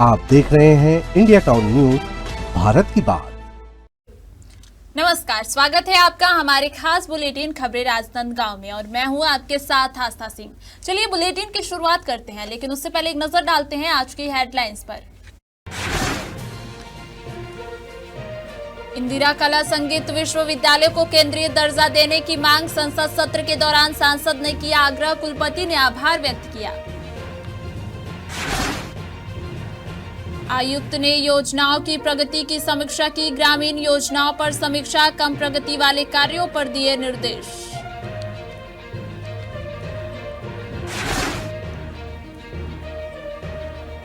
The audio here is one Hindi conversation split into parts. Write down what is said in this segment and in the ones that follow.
आप देख रहे हैं इंडिया टाउन न्यूज, भारत की बात। नमस्कार, स्वागत है आपका हमारे खास बुलेटिन खबरें राजनांदगांव में और मैं हूं आपके साथ आस्था सिंह। चलिए बुलेटिन की शुरुआत करते हैं, लेकिन उससे पहले एक नजर डालते हैं आज की हेडलाइंस पर। इंदिरा कला संगीत विश्वविद्यालय को केंद्रीय दर्जा देने की मांग, संसद सत्र के दौरान सांसद ने किया आग्रह, कुलपति ने आभार व्यक्त किया। आयुक्त ने योजनाओं की प्रगति की समीक्षा की, ग्रामीण योजनाओं पर समीक्षा, कम प्रगति वाले कार्यों पर दिए निर्देश।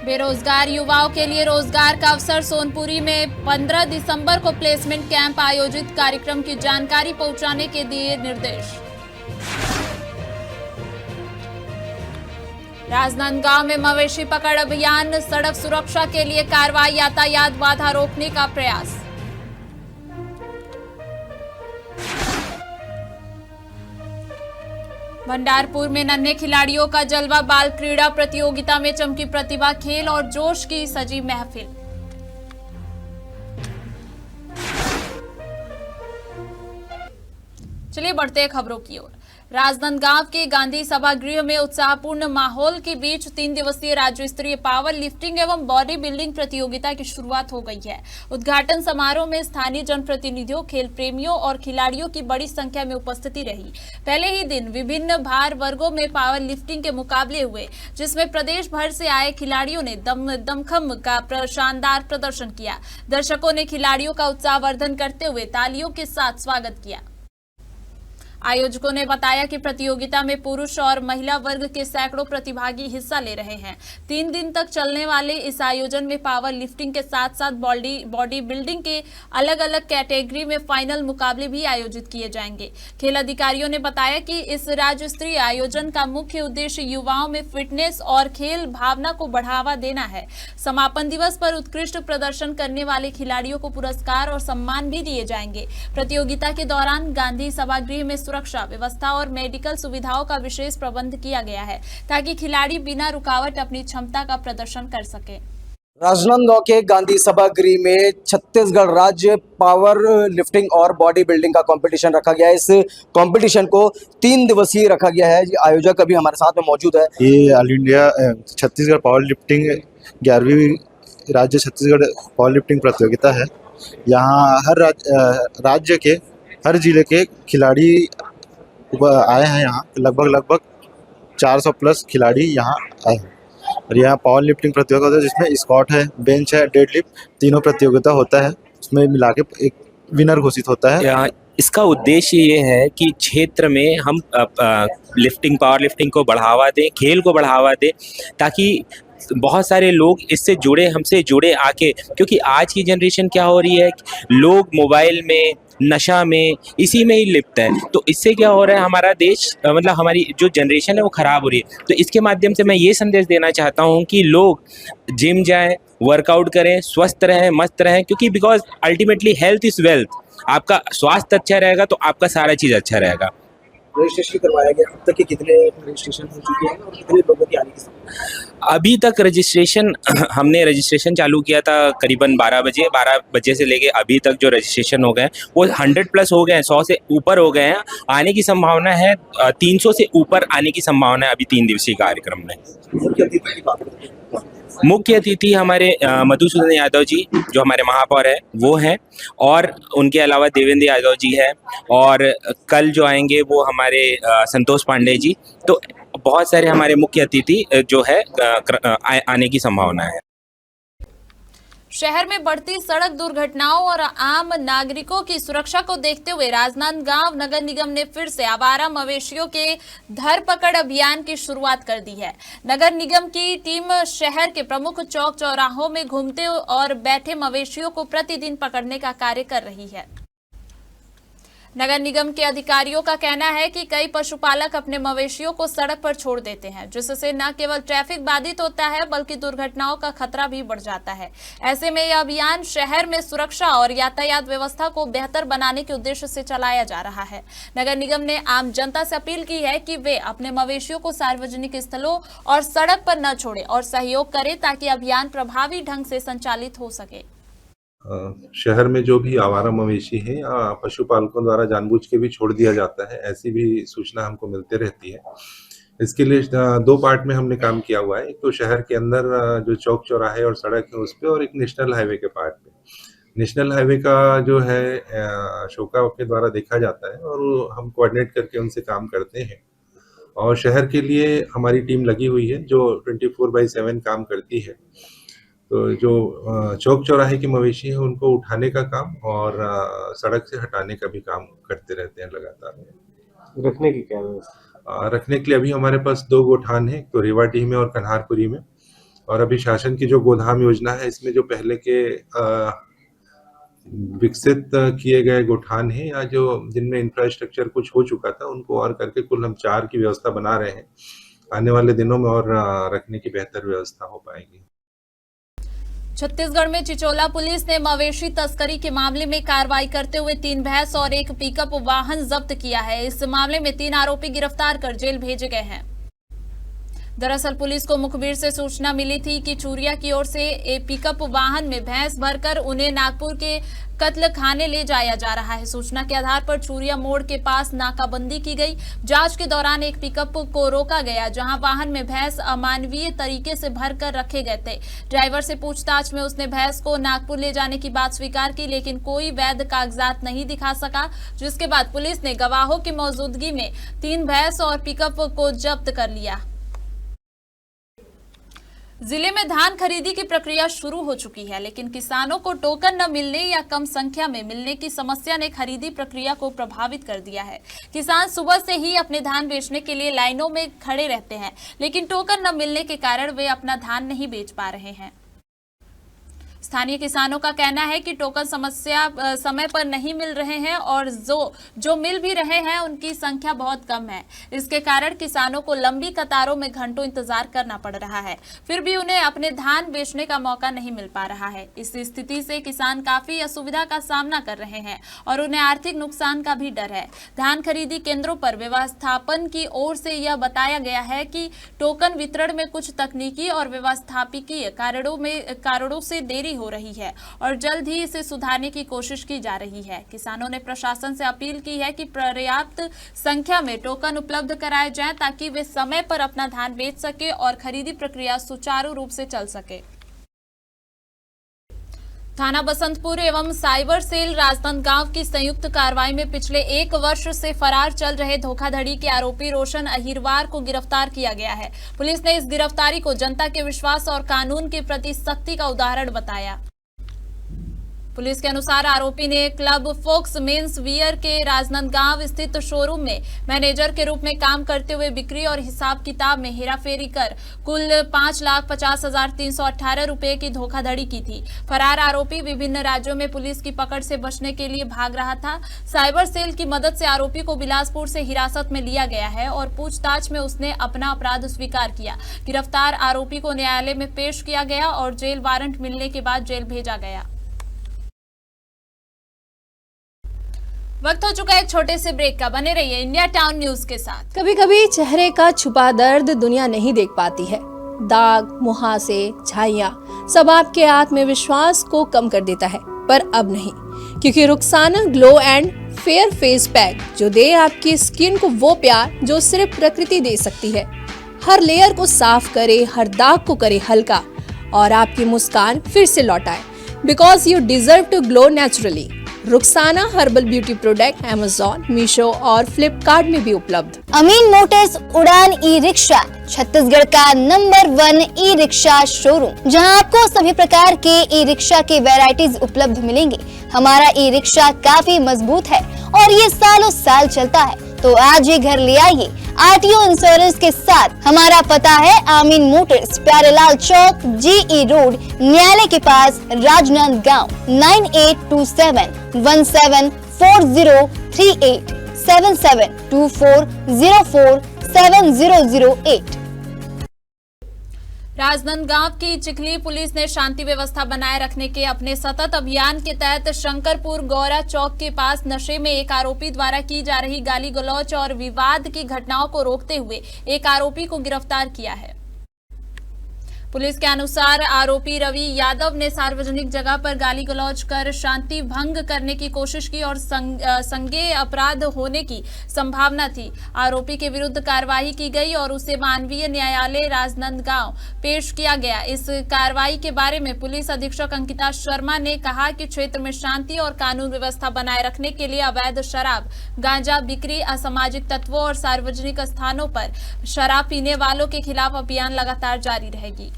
बेरोजगार युवाओं के लिए रोजगार का अवसर, सोनपुरी में 15 दिसंबर को प्लेसमेंट कैंप आयोजित, कार्यक्रम की जानकारी पहुंचाने के दिए निर्देश। राजनांदगांव में मवेशी पकड़ अभियान, सड़क सुरक्षा के लिए कार्रवाई, यातायात बाधा रोकने का प्रयास। भंडारपुर में नन्हे खिलाड़ियों का जलवा, बाल क्रीड़ा प्रतियोगिता में चमकी प्रतिभा, खेल और जोश की सजी महफिल। चलिए बढ़ते हैं खबरों की ओर। राजनांदगांव के गांधी सभागृह में उत्साहपूर्ण माहौल के बीच 3 दिवसीय राज्य स्तरीय पावर लिफ्टिंग एवं बॉडी बिल्डिंग प्रतियोगिता की शुरुआत हो गई है। उद्घाटन समारोह में स्थानीय जनप्रतिनिधियों, खेल प्रेमियों और खिलाड़ियों की बड़ी संख्या में उपस्थिति रही। पहले ही दिन विभिन्न भार वर्गों में पावर लिफ्टिंग के मुकाबले हुए, जिसमें प्रदेश भर से आए खिलाड़ियों ने दमखम का शानदार प्रदर्शन किया। दर्शकों ने खिलाड़ियों का उत्साहवर्धन करते हुए तालियों के साथ स्वागत किया। आयोजकों ने बताया कि प्रतियोगिता में पुरुष और महिला वर्ग के सैकड़ों प्रतिभागी हिस्सा ले रहे हैं। 3 दिन तक चलने वाले इस आयोजन में पावर लिफ्टिंग के साथ साथ बॉडी बिल्डिंग के अलग अलग कैटेगरी में फाइनल मुकाबले भी आयोजित किए जाएंगे। खेल अधिकारियों ने बताया कि इस राज्य स्तरीय आयोजन का मुख्य उद्देश्य युवाओं में फिटनेस और खेल भावना को बढ़ावा देना है। समापन दिवस पर उत्कृष्ट प्रदर्शन करने वाले खिलाड़ियों को पुरस्कार और सम्मान भी दिए जाएंगे। प्रतियोगिता के दौरान गांधी सभागृह में सुरक्षा व्यवस्था और मेडिकल सुविधाओं का विशेष प्रबंध किया गया है, ताकि खिलाड़ी बिना रुकावट अपनी क्षमता का प्रदर्शन कर सके। राजनांदगांव के गांधी सभागृह में छत्तीसगढ़ राज्य पावर लिफ्टिंग और बॉडी बिल्डिंग का कंपटीशन रखा गया है। इस कंपटीशन को 3 दिवसीय रखा गया है। आयोजक अभी हमारे साथ में मौजूद है। ये all India Chhattisgarh power lifting 11वीं राज्य छत्तीसगढ़ पावर लिफ्टिंग प्रतियोगिता है। यहाँ हर राज्य के हर जिले के खिलाड़ी आए हैं। यहाँ लगभग 400 प्लस खिलाड़ी यहाँ आए हैं और यहाँ पावर लिफ्टिंग प्रतियोगिता होता है, जिसमें स्क्वाट है, बेंच है, डेडलिफ्ट, तीनों प्रतियोगिता होता है। उसमें मिला के एक विनर घोषित होता है। इसका उद्देश्य ये है कि क्षेत्र में हम पावर लिफ्टिंग को बढ़ावा दें, खेल को बढ़ावा दें, ताकि बहुत सारे लोग इससे जुड़े, हमसे जुड़े आके, क्योंकि आज की जनरेशन क्या हो रही है, लोग मोबाइल में, नशा में, इसी में ही लिप्त है। तो इससे क्या हो रहा है, हमारा देश मतलब हमारी जो जनरेशन है वो ख़राब हो रही है। तो इसके माध्यम से मैं ये संदेश देना चाहता हूँ कि लोग जिम जाएं, वर्कआउट करें, स्वस्थ रहें, मस्त रहें, क्योंकि because ultimately health is wealth. आपका स्वास्थ्य अच्छा रहेगा तो आपका सारा चीज़ अच्छा रहेगा। रजिस्ट्रेशन करवाया गया, अब तक के कितने रजिस्ट्रेशन हो चुके हैं और कितने लोगों की आने की संभावना है? अभी तक हमने रजिस्ट्रेशन चालू किया था करीबन 12 बजे से लेके अभी तक जो रजिस्ट्रेशन हो गए वो 100 प्लस हो गए हैं, 100 से ऊपर हो गए हैं। आने की संभावना है 300 से ऊपर आने की संभावना है अभी 3 दिवसीय कार्यक्रम में। मुख्य अतिथि हमारे मधुसूदन यादव जी जो हमारे महापौर है वो हैं, और उनके अलावा देवेंद्र यादव जी है, और कल जो आएंगे वो हमारे संतोष पांडे जी। तो बहुत सारे हमारे मुख्य अतिथि जो है आने की संभावना है। शहर में बढ़ती सड़क दुर्घटनाओं और आम नागरिकों की सुरक्षा को देखते हुए राजनांदगांव नगर निगम ने फिर से आवारा मवेशियों के धरपकड़ अभियान की शुरुआत कर दी है। नगर निगम की टीम शहर के प्रमुख चौक चौराहों में घूमते और बैठे मवेशियों को प्रतिदिन पकड़ने का कार्य कर रही है। नगर निगम के अधिकारियों का कहना है कि कई पशुपालक अपने मवेशियों को सड़क पर छोड़ देते हैं, जिससे न केवल ट्रैफिक बाधित होता है बल्कि दुर्घटनाओं का खतरा भी बढ़ जाता है। ऐसे में यह अभियान शहर में सुरक्षा और यातायात व्यवस्था को बेहतर बनाने के उद्देश्य से चलाया जा रहा है। नगर निगम ने आम जनता से अपील की है कि वे अपने मवेशियों को सार्वजनिक स्थलों और सड़क पर न छोड़ें और सहयोग करें ताकि अभियान प्रभावी ढंग से संचालित हो सके। शहर में जो भी आवारा मवेशी हैं या पशुपालकों द्वारा जानबूझ के भी छोड़ दिया जाता है, ऐसी भी सूचना हमको मिलते रहती है। इसके लिए 2 पार्ट में हमने काम किया हुआ है। एक तो शहर के अंदर जो चौक चौराहे और सड़क है उस पे, और एक नेशनल हाईवे के पार्ट पे। नेशनल हाईवे का जो है अशोका के द्वारा देखा जाता है और हम कोऑर्डिनेट करके उनसे काम करते हैं। और शहर के लिए हमारी टीम लगी हुई है जो 24/7 काम करती है। तो जो चौक चौराहे के मवेशी हैं उनको उठाने का काम और सड़क से हटाने का भी काम करते रहते हैं लगातार। रखने की क्या व्यवस्था? रखने के लिए अभी हमारे पास 2 गोठान हैं, तो रेवाडीह में और कन्हारपुरी में। और अभी शासन की जो गोधाम योजना है इसमें जो पहले के विकसित किए गए गोठान हैं या जो जिनमें इंफ्रास्ट्रक्चर कुछ हो चुका था उनको और करके कुल हम 4 की व्यवस्था बना रहे हैं। आने वाले दिनों में और रखने की बेहतर व्यवस्था हो पाएगी। छत्तीसगढ़ में चिचोला पुलिस ने मवेशी तस्करी के मामले में कार्रवाई करते हुए 3 भैंस और 1 पिकअप वाहन जब्त किया है। इस मामले में 3 आरोपी गिरफ्तार कर जेल भेजे गए हैं। दरअसल पुलिस को मुखबिर से सूचना मिली थी कि चूरिया की ओर से एक पिकअप वाहन में भैंस भरकर उन्हें नागपुर के कत्ल खाने ले जाया जा रहा है। सूचना के आधार पर चूरिया मोड़ के पास नाकाबंदी की गई। जांच के दौरान एक पिकअप को रोका गया जहां वाहन में भैंस अमानवीय तरीके से भरकर रखे गए थे। ड्राइवर से पूछताछ में उसने भैंस को नागपुर ले जाने की बात स्वीकार की, लेकिन कोई वैध कागजात नहीं दिखा सका, जिसके बाद पुलिस ने गवाहों की मौजूदगी में 3 भैंस और पिकअप को जब्त कर लिया। जिले में धान खरीदी की प्रक्रिया शुरू हो चुकी है, लेकिन किसानों को टोकन न मिलने या कम संख्या में मिलने की समस्या ने खरीदी प्रक्रिया को प्रभावित कर दिया है। किसान सुबह से ही अपने धान बेचने के लिए लाइनों में खड़े रहते हैं, लेकिन टोकन न मिलने के कारण वे अपना धान नहीं बेच पा रहे हैं। स्थानीय किसानों का कहना है कि टोकन समय पर नहीं मिल रहे हैं और जो मिल भी रहे हैं उनकी संख्या बहुत कम है। इसके कारण किसानों को लंबी कतारों में घंटों इंतजार करना पड़ रहा है, फिर भी उन्हें अपने धान बेचने का मौका नहीं मिल पा रहा है। इस स्थिति से किसान काफी असुविधा का सामना कर रहे हैं और उन्हें आर्थिक नुकसान का भी डर है। धान खरीदी केंद्रों पर व्यवस्थापन की ओर से यह बताया गया है कि टोकन वितरण में कुछ तकनीकी और व्यवस्थापकीय कारणों से देरी हो रही है और जल्द ही इसे सुधारने की कोशिश की जा रही है। किसानों ने प्रशासन से अपील की है कि पर्याप्त संख्या में टोकन उपलब्ध कराए जाएं ताकि वे समय पर अपना धान बेच सके और खरीदी प्रक्रिया सुचारू रूप से चल सके। थाना बसंतपुर एवं साइबर सेल राजनांदगांव की संयुक्त कार्रवाई में पिछले 1 वर्ष से फरार चल रहे धोखाधड़ी के आरोपी रोशन अहिरवार को गिरफ्तार किया गया है। पुलिस ने इस गिरफ्तारी को जनता के विश्वास और कानून के प्रति सख्ती का उदाहरण बताया। पुलिस के अनुसार आरोपी ने क्लब फोक्स मेंस वियर के राजनांदगांव स्थित शोरूम में मैनेजर के रूप में काम करते हुए बिक्री और हिसाब किताब में हेराफेरी कर कुल 5,50,318 रुपए की धोखाधड़ी की थी। फरार आरोपी विभिन्न राज्यों में पुलिस की पकड़ से बचने के लिए भाग रहा था। साइबर सेल की मदद से आरोपी को बिलासपुर से हिरासत में लिया गया है और पूछताछ में उसने अपना अपराध स्वीकार किया। गिरफ्तार आरोपी को न्यायालय में पेश किया गया और जेल वारंट मिलने के बाद जेल भेजा गया। वक्त हो चुका है एक छोटे से ब्रेक का। बने रहिए इंडिया टाउन न्यूज के साथ। कभी कभी चेहरे का छुपा दर्द दुनिया नहीं देख पाती है। दाग, मुहासे, झाइयां सब आपके आत्मविश्वास को कम कर देता है, पर अब नहीं, क्योंकि Rukhsana glow and fair face pack जो दे आपकी स्किन को वो प्यार जो सिर्फ प्रकृति दे सकती है। हर लेयर को साफ करे, हर दाग को करे हल्का और आपकी मुस्कान फिर से लौटाए। Because you deserve to glow naturally. Rukhsana herbal beauty product Amazon, Meesho और फ्लिपकार्ट में भी उपलब्ध। अमीन मोटर्स उड़ान ई रिक्शा छत्तीसगढ़ का नंबर 1 ई रिक्शा शोरूम, जहां आपको सभी प्रकार के ई रिक्शा के वैरायटीज उपलब्ध मिलेंगे। हमारा ई रिक्शा काफी मजबूत है और ये सालों साल चलता है, तो आज ही घर ले आइए आरटीओ इंश्योरेंस के साथ। हमारा पता है अमीन मोटर्स, प्यारेलाल चौक, जीई रोड, न्यायालय के पास, राजनांदगांव। 982717 4038 7724047008। राजनांदगांव की चिखली पुलिस ने शांति व्यवस्था बनाए रखने के अपने सतत अभियान के तहत शंकरपुर गौरा चौक के पास नशे में एक आरोपी द्वारा की जा रही गाली गलौज और विवाद की घटनाओं को रोकते हुए एक आरोपी को गिरफ्तार किया है। पुलिस के अनुसार आरोपी रवि यादव ने सार्वजनिक जगह पर गाली गलौज कर शांति भंग करने की कोशिश की और संज्ञेय अपराध होने की संभावना थी। आरोपी के विरुद्ध कार्रवाई की गई और उसे मानवीय न्यायालय राजनांदगांव पेश किया गया। इस कार्रवाई के बारे में पुलिस अधीक्षक अंकिता शर्मा ने कहा कि क्षेत्र में शांति और कानून व्यवस्था बनाए रखने के लिए अवैध शराब, गांजा बिक्री, असामाजिक तत्वों और सार्वजनिक स्थानों पर शराब पीने वालों के खिलाफ अभियान लगातार जारी रहेगी।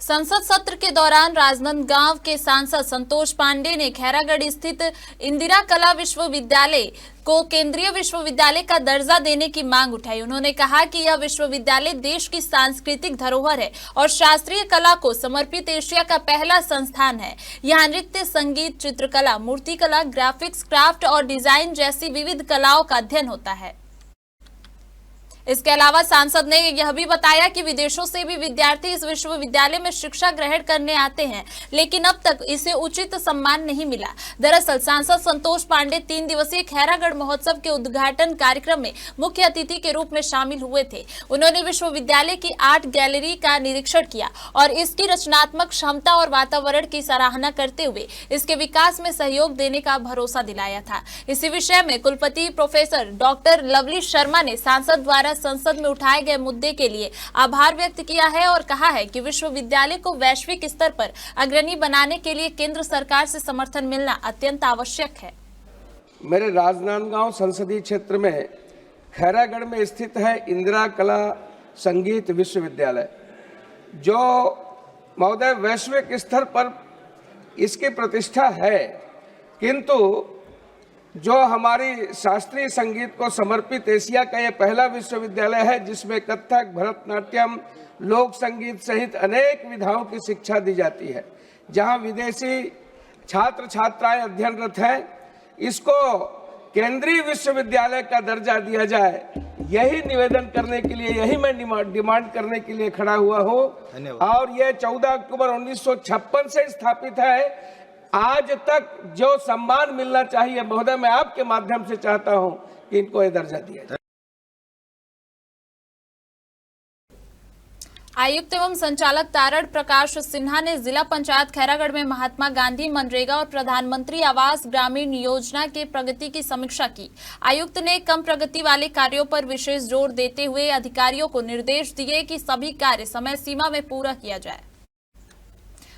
संसद सत्र के दौरान राजनांदगांव के सांसद संतोष पांडे ने खैरागढ़ स्थित इंदिरा कला विश्वविद्यालय को केंद्रीय विश्वविद्यालय का दर्जा देने की मांग उठाई। उन्होंने कहा कि यह विश्वविद्यालय देश की सांस्कृतिक धरोहर है और शास्त्रीय कला को समर्पित एशिया का पहला संस्थान है। यहाँ नृत्य, संगीत, चित्रकला, मूर्तिकला, ग्राफिक्स, क्राफ्ट और डिजाइन जैसी विविध कलाओं का अध्ययन होता है। इसके अलावा सांसद ने यह भी बताया कि विदेशों से भी विद्यार्थी इस विश्वविद्यालय में शिक्षा ग्रहण करने आते हैं, लेकिन अब तक इसे उचित सम्मान नहीं मिला। दरअसल सांसद संतोष पांडे 3 दिवसीय खैरागढ़ महोत्सव के उद्घाटन कार्यक्रम में मुख्य अतिथि के रूप में शामिल हुए थे। उन्होंने विश्वविद्यालय की आर्ट गैलरी का निरीक्षण किया और इसकी रचनात्मक क्षमता और वातावरण की सराहना करते हुए इसके विकास में सहयोग देने का भरोसा दिलाया था। इसी विषय में कुलपति प्रोफेसर डॉक्टर लवली शर्मा ने सांसद द्वारा संसद में उठाए गए मुद्दे के लिए आभार व्यक्त किया है और कहा है कि विश्वविद्यालय को वैश्विक स्तर पर अग्रणी बनाने के लिए केंद्र सरकार से समर्थन मिलना अत्यंत आवश्यक है। मेरे राजनांदगांव संसदीय क्षेत्र में खैरागढ़ में स्थित है इंदिरा कला संगीत विश्वविद्यालय, जो महोदय वैश्विक स्तर पर इसकी प्रतिष्ठा है, किंतु जो हमारी शास्त्रीय संगीत को समर्पित एशिया का ये पहला विश्वविद्यालय है जिसमें कथक, भरतनाट्यम, लोक संगीत सहित अनेक विधाओं की शिक्षा दी जाती है। जहां विदेशी छात्र छात्राएं अध्ययनरत हैं, इसको केंद्रीय विश्वविद्यालय का दर्जा दिया जाए, यही निवेदन करने के लिए, यही मैं डिमांड करने के लिए खड़ा हुआ हूँ। और ये 14 अक्टूबर 1956 से स्थापित है। आज तक जो सम्मान मिलना चाहिए महोदय, मैं आपके माध्यम से चाहता हूं कि इनको ये दर्जा दिया जाए। आयुक्त एवं संचालक तारण प्रकाश सिन्हा ने जिला पंचायत खैरागढ़ में महात्मा गांधी मनरेगा और प्रधानमंत्री आवास ग्रामीण योजना के प्रगति की समीक्षा की। आयुक्त ने कम प्रगति वाले कार्यों पर विशेष जोर देते हुए अधिकारियों को निर्देश दिए कि सभी कार्य समय सीमा में पूरा किया जाए।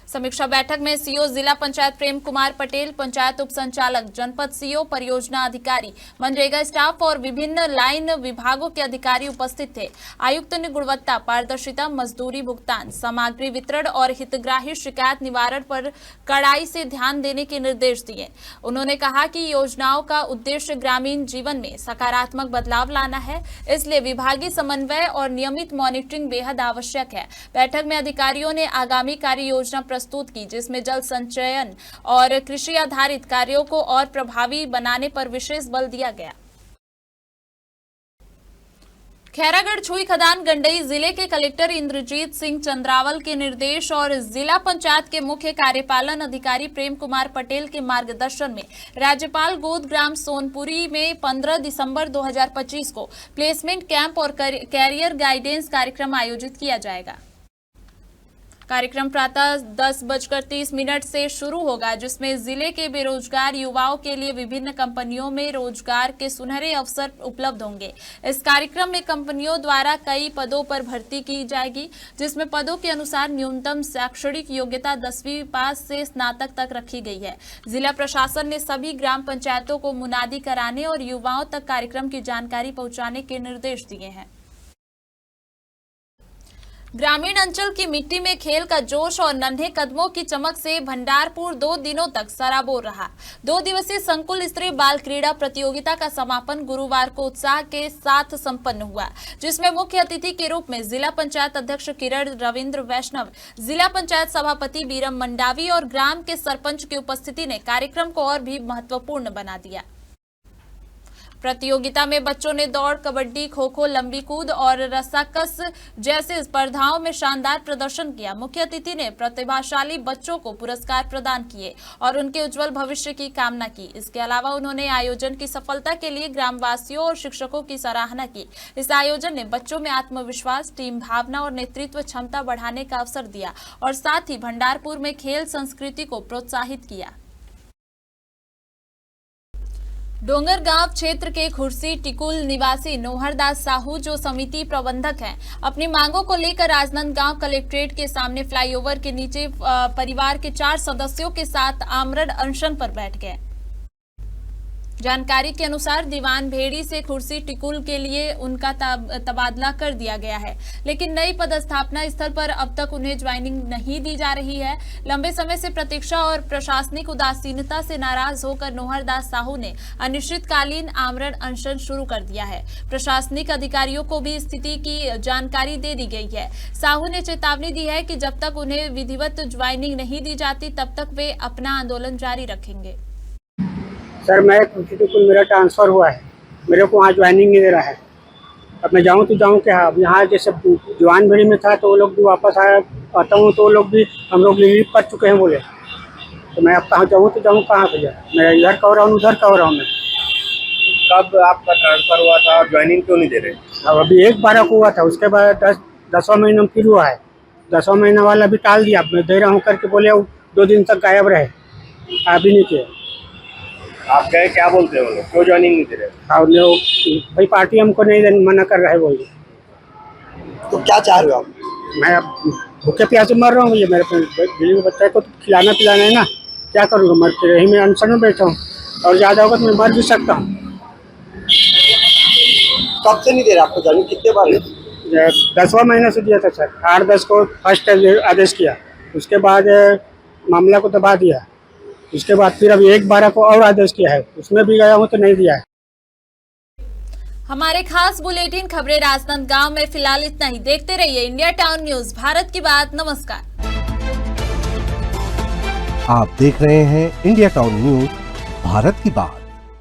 समीक्षा बैठक में सीओ जिला पंचायत प्रेम कुमार पटेल, पंचायत उप संचालक, जनपद सीओ, परियोजना अधिकारी, मनरेगा स्टाफ और विभिन्न लाइन विभागों के अधिकारी उपस्थित थे। आयुक्त ने गुणवत्ता, पारदर्शिता, मजदूरी भुगतान, सामग्री वितरण और हितग्राही शिकायत निवारण पर कड़ाई से ध्यान देने के निर्देश दिए। उन्होंने कहा कि योजनाओं का उद्देश्य ग्रामीण जीवन में सकारात्मक बदलाव लाना है, इसलिए विभागीय समन्वय और नियमित मॉनिटरिंग बेहद आवश्यक है। बैठक में अधिकारियों ने आगामी कार्य योजना प्रस्तुत की, जिसमें जल संचयन और कृषि आधारित कार्यों को और प्रभावी बनाने पर विशेष बल दिया गया। खैरागढ़ छुई खदान गंडई जिले के कलेक्टर इंद्रजीत सिंह चंद्रावल के निर्देश और जिला पंचायत के मुख्य कार्यपालन अधिकारी प्रेम कुमार पटेल के मार्गदर्शन में राज्यपाल गोद ग्राम सोनपुरी में 15 दिसंबर 2025 को प्लेसमेंट कैंप और कैरियर गाइडेंस कार्यक्रम आयोजित किया जाएगा। कार्यक्रम प्रातः 10:30 से शुरू होगा, जिसमें जिले के बेरोजगार युवाओं के लिए विभिन्न कंपनियों में रोजगार के सुनहरे अवसर उपलब्ध होंगे। इस कार्यक्रम में कंपनियों द्वारा कई पदों पर भर्ती की जाएगी, जिसमें पदों के अनुसार न्यूनतम शैक्षणिक योग्यता 10वीं पास से स्नातक तक रखी गई है। जिला प्रशासन ने सभी ग्राम पंचायतों को मुनादी कराने और युवाओं तक कार्यक्रम की जानकारी पहुंचाने के निर्देश दिए हैं। ग्रामीण अंचल की मिट्टी में खेल का जोश और नन्हे कदमों की चमक से भंडारपुर 2 दिनों तक सराबोर रहा। 2 दिवसीय संकुल स्तरीय बाल क्रीड़ा प्रतियोगिता का समापन गुरुवार को उत्साह के साथ संपन्न हुआ, जिसमें मुख्य अतिथि के रूप में जिला पंचायत अध्यक्ष किरण रविंद्र वैष्णव, जिला पंचायत सभापति बीरम मंडावी और ग्राम के सरपंच की उपस्थिति ने कार्यक्रम को और भी महत्वपूर्ण बना दिया। प्रतियोगिता में बच्चों ने दौड़, कबड्डी, खो-खो, लंबी कूद और रस्साकस जैसे स्पर्धाओं में शानदार प्रदर्शन किया। मुख्य अतिथि ने प्रतिभाशाली बच्चों को पुरस्कार प्रदान किए और उनके उज्जवल भविष्य की कामना की। इसके अलावा उन्होंने आयोजन की सफलता के लिए ग्रामवासियों और शिक्षकों की सराहना की। इस आयोजन ने बच्चों में आत्मविश्वास, टीम भावना और नेतृत्व क्षमता बढ़ाने का अवसर दिया और साथ ही भंडारपुर में खेल संस्कृति को प्रोत्साहित किया। डोंगरगांव क्षेत्र के खुर्सी टिकुल निवासी नोहरदास साहू, जो समिति प्रबंधक हैं, अपनी मांगों को लेकर राजनांदगांव कलेक्ट्रेट के सामने फ्लाईओवर के नीचे परिवार के 4 सदस्यों के साथ आमरण अनशन पर बैठ गए। जानकारी के अनुसार दीवान भेड़ी से खुर्सी टिकुल के लिए उनका तबादला कर दिया गया है, लेकिन नई पदस्थापना स्थल पर अब तक उन्हें ज्वाइनिंग नहीं दी जा रही है। लंबे समय से प्रतीक्षा और प्रशासनिक उदासीनता से नाराज होकर नोहरदास साहू ने अनिश्चितकालीन आमरण अनशन शुरू कर दिया है। प्रशासनिक अधिकारियों को भी स्थिति की जानकारी दे दी गई है। साहू ने चेतावनी दी है कि जब तक उन्हें विधिवत ज्वाइनिंग नहीं दी जाती, तब तक वे अपना आंदोलन जारी रखेंगे। सर, मैं खुर्सी टिकुल, मेरा ट्रांसफ़र हुआ है, मेरे को वहाँ ज्वाइनिंग नहीं दे रहा है। अब मैं जाऊँ तो जाऊँ क्या? अब यहाँ जैसे जवान भेड़ी में था तो वो लोग भी वापस आता हूँ तो वो लोग भी हम लोग रिलीव कर चुके हैं बोले, तो मैं अब कहाँ जाऊँ तो जाऊँ कहाँ भैया? मैं इधर कह रहा हूँ, उधर कह रहा हूँ मैं। कब आपका ट्रांसफ़र हुआ था और ज्वाइनिंग क्यों नहीं दे रहे? अब अभी 1/12 को हुआ था, उसके बाद 10वां महीना फिर हुआ है। 10वां महीना वाला भी टाल दिया, मैं दे रहा हूँ करके बोले 2 दिन तक गायब रहे, अभी नहीं किया। आप गए, क्या बोलते हो लोग, क्यों ज्वाइनिंग नहीं दे रहे? और लोग भाई पार्टी हमको नहीं मना कर रहा है बोलिए। तो क्या चाह रहे हो आप? मैं अब भूखे प्यासे मर रहा हूँ भैया, मेरे बीवी बच्चे को तो खिलाना पिलाना है ना, क्या करूँगा? मर के यही मैं अनशन में बैठा हूँ और ज़्यादा होगा तो मैं मर भी सकता हूँ। कब से नहीं दे रहे आपको ज्वाइनिंग? कितने बार? 10वां महीना से दिया था सर। 8-10 को फर्स्ट आदेश किया, उसके बाद मामला को दबा दिया, उसके बाद फिर अभी 1/12 को और आदेश किया है, उसमें भी गया हूँ तो नहीं दिया है। हमारे खास बुलेटिन खबरें राजनांदगांव में फिलहाल इतना ही। देखते रहिए इंडिया टाउन न्यूज, भारत की बात। नमस्कार। आप देख रहे हैं इंडिया टाउन न्यूज, भारत की बात।